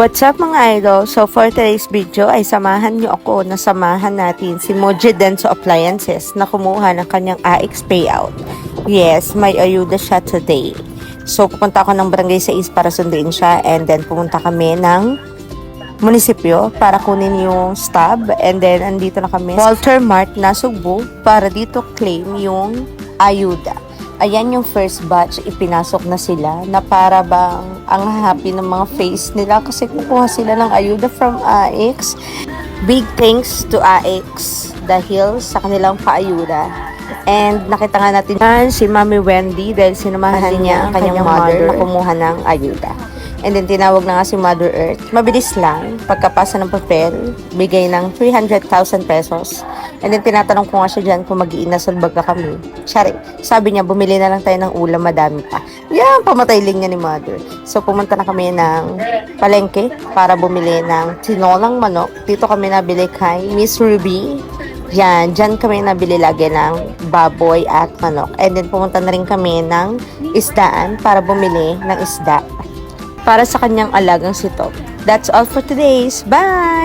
What's up mga idol? So for today's video ay samahan niyo ako na samahan natin si Moji Denso Appliances na kumuha ng kanyang AX payout. Yes, may ayuda siya today. So pupunta ako ng Barangay 6 para sunduin siya and then pumunta kami ng munisipyo para kunin yung stub and then andito na kami Walter Mart na Sugbo para dito claim yung ayuda. Ayan yung first batch, ipinasok na sila na para bang ang happy ng mga face nila kasi kukuha sila ng ayuda from AX. Big thanks to AX dahil sa kanilang paayuda. And nakita nga natin yan si Mami Wendy dahil sinamahan niya ang kanyang mother na kumuha ng ayuda. And then tinawag na nga si Mother Earth. Mabilis lang, pagkapasa ng papel, bigay ng 300,000 pesos. And then tinatanong ko nga siya dyan kung mag-iinasal baga kami. Sorry, sabi niya, bumili na lang tayo ng ulam, madami pa. Yan, pamatay lang niya ni Mother. So pumunta na kami ng palengke para bumili ng tinolang manok. Dito kami nabili kay Miss Ruby. Yan, dyan kami nabili lagi ng baboy at manok. And then pumunta na rin kami ng isdaan para bumili ng isda para sa kanyang alagang sito. That's all for today's. Bye!